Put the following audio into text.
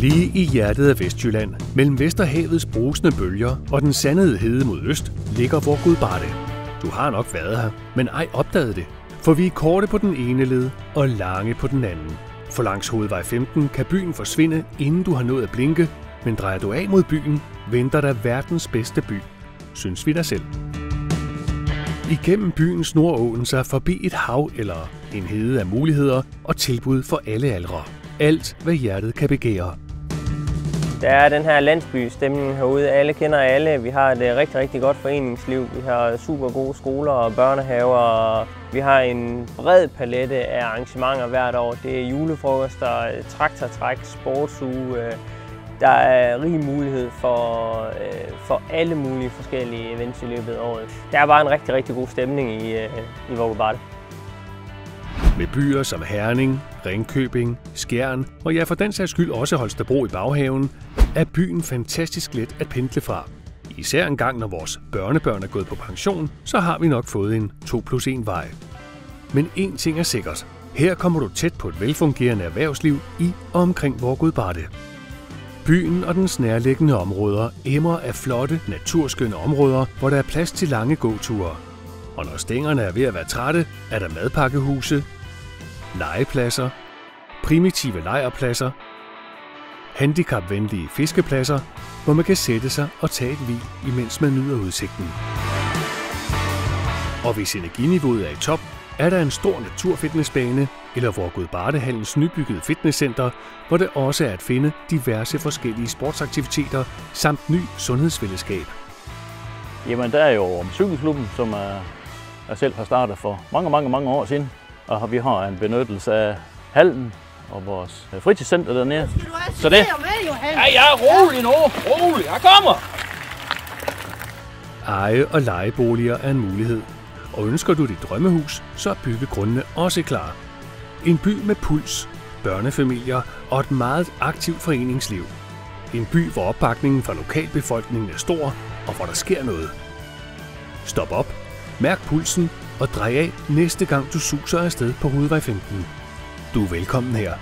Lige i hjertet af Vestjylland, mellem Vesterhavets brusende bølger og den sandede hede mod øst, ligger Vorgudbarde. Du har nok været her, men ej opdaget det. For vi er korte på den ene led og lange på den anden. For langs hovedvej 15 kan byen forsvinde, inden du har nået at blinke, men drejer du af mod byen, venter der verdens bedste by. Synes vi da selv. Igennem byen snor åen sig forbi et hav eller en hede af muligheder og tilbud for alle aldre. Alt, hvad hjertet kan begære. Der er den her landsbystemning herude. Alle kender alle. Vi har et rigtig, rigtig godt foreningsliv. Vi har super gode skoler og børnehaver. Vi har en bred palette af arrangementer hvert år. Det er julefrokoster, traktortræk, sportsuge. Der er rig mulighed for alle mulige forskellige events i løbet af året. Der er bare en rigtig, rigtig god stemning i Vorgudbarde. Med byer som Herning, Ringkøbing, Skjern og ja for den sags skyld også Holstebro i baghaven, er byen fantastisk let at pendle fra. Især en gang når vores børnebørn er gået på pension, så har vi nok fået en 2+1 vej. Men én ting er sikkert. Her kommer du tæt på et velfungerende erhvervsliv i og omkring Vorgudbarde. Byen og dens nærliggende områder emmer af flotte, naturskønne områder, hvor der er plads til lange gåture. Og når stængerne er ved at være trætte, er der madpakkehuse, legepladser, primitive lejrpladser, handicapvenlige fiskepladser, hvor man kan sætte sig og tage et hvil, imens man nyder udsigten. Og hvis energiniveauet er i top, er der en stor naturfitnessbane eller Vorgudbardehallens nybyggede fitnesscenter, hvor det også er at finde diverse forskellige sportsaktiviteter samt ny sundhedsfællesskab. Jamen, der er jo cykelklubben, som jeg selv har startet for mange år siden. Og vi har en benyttelse af hallen og vores fritidscenter dernede. Så det. Ja, jeg er rolig nu. Rolig, jeg kommer! Eje- og lejeboliger er en mulighed. Og ønsker du dit drømmehus, så er byggegrundene også klar. En by med puls, børnefamilier og et meget aktivt foreningsliv. En by, hvor opbakningen fra lokalbefolkningen er stor, og hvor der sker noget. Stop op, mærk pulsen og drej af næste gang du suser afsted på hovedvej 15. Du er velkommen her.